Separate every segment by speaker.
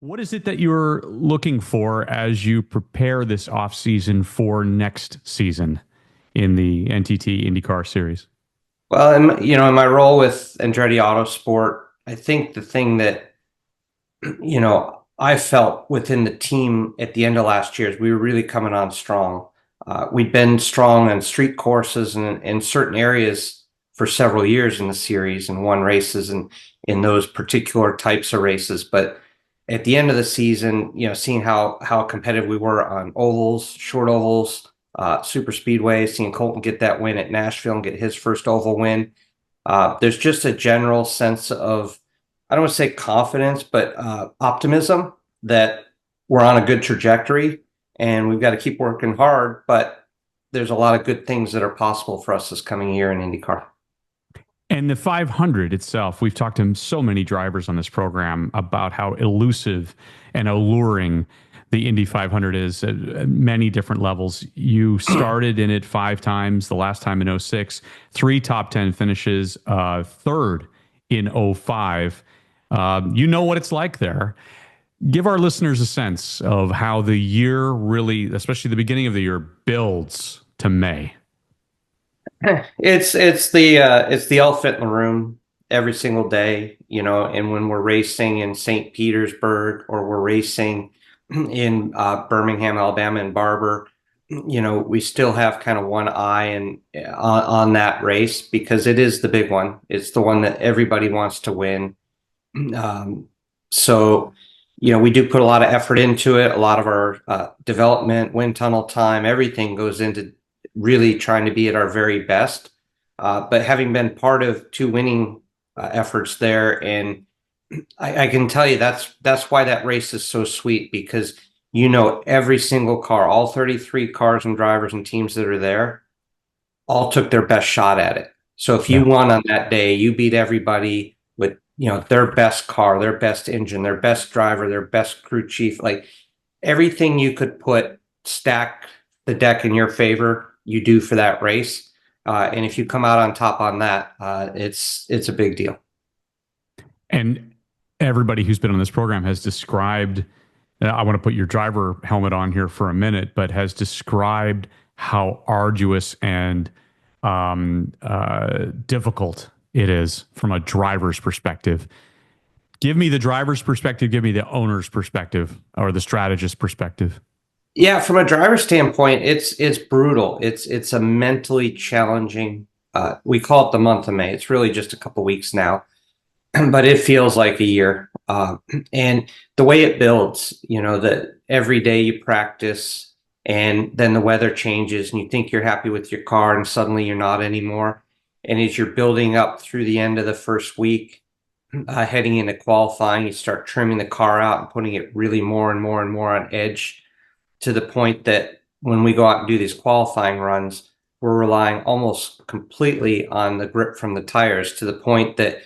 Speaker 1: What is it that you're looking for as you prepare this off season for next season in the NTT IndyCar series?
Speaker 2: Well, in my role with Andretti Autosport, I think the thing that, I felt within the team at the end of last year is we were really coming on strong. We'd been strong on street courses and in certain areas for several years in the series and won races and in those particular types of races. But at the end of the season, seeing how competitive we were on ovals, short ovals, super speedway, seeing Colton get that win at Nashville and get his first oval win. There's just a general sense of, I don't want to say confidence, but optimism that we're on a good trajectory and we've got to keep working hard. But there's a lot of good things that are possible for us this coming year in IndyCar.
Speaker 1: And the 500 itself, we've talked to so many drivers on this program about how elusive and alluring the Indy 500 is at many different levels. You started in it 5 times, the last time in '06, 3 top 10 finishes, third in '05. You know what it's like there. Give our listeners a sense of how the year really, especially the beginning of the year, builds to May.
Speaker 2: It's the elephant in the room every single day, and when we're racing in St. Petersburg or we're racing in Birmingham, Alabama, and Barber, we still have kind of one eye on that race because it is the big one. It's the one that everybody wants to win. So, we do put a lot of effort into it. A lot of our development, wind tunnel time, everything goes into really trying to be at our very best. But having been part of 2 winning efforts there, and I can tell you that's why that race is so sweet because every single car, all 33 cars and drivers and teams that are there, all took their best shot at it. So if you won on that day, you beat everybody with their best car, their best engine, their best driver, their best crew chief, like everything you could stack the deck in your favor, you do for that race. And if you come out on top on that, it's a big deal.
Speaker 1: And everybody who's been on this program has described, I want to put your driver helmet on here for a minute, but has described how arduous and difficult it is from a driver's perspective. Give me the driver's perspective, give me the owner's perspective or the strategist's perspective.
Speaker 2: Yeah, from a driver's standpoint, it's brutal. It's a mentally challenging. We call it the month of May. It's really just a couple weeks now, but it feels like a year. And the way it builds, that every day you practice, and then the weather changes, and you think you're happy with your car, and suddenly you're not anymore. And as you're building up through the end of the first week, heading into qualifying, you start trimming the car out and putting it really more and more and more on edge, to the point that when we go out and do these qualifying runs, we're relying almost completely on the grip from the tires, to the point that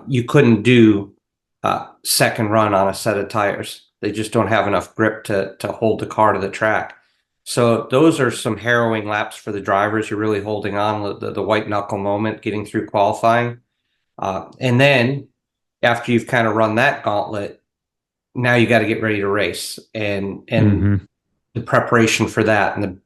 Speaker 2: you couldn't do a second run on a set of tires. They just don't have enough grip to hold the car to the track. So those are some harrowing laps for the drivers. You're really holding on the white knuckle moment, getting through qualifying. And then after you've kind of run that gauntlet, now you got to get ready to race. And the preparation for that, and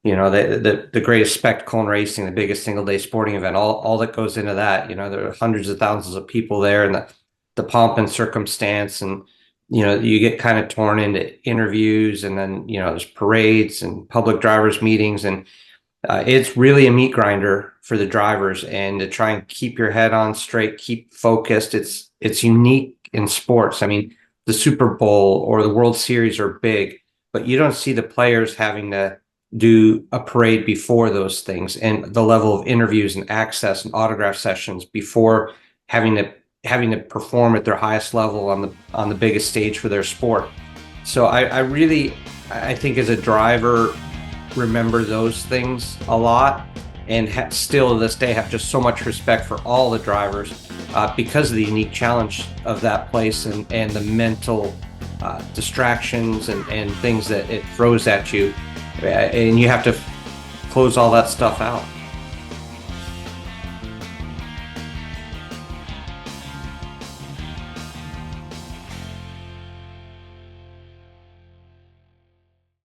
Speaker 2: the greatest spectacle in racing, the biggest single day sporting event, all that goes into that. There are hundreds of thousands of people there, and the pomp and circumstance, and you get kind of torn into interviews, and then there's parades and public drivers meetings, and it's really a meat grinder for the drivers. And to try and keep your head on straight, keep focused, it's unique in sports. I mean, the Super Bowl or the World Series are big, but you don't see the players having to do a parade before those things, and the level of interviews and access and autograph sessions before having to perform at their highest level on the biggest stage for their sport. So I think as a driver, remember those things a lot, and still to this day have just so much respect for all the drivers because of the unique challenge of that place, and the mental distractions and things that it throws at you, and you have to close all that stuff out.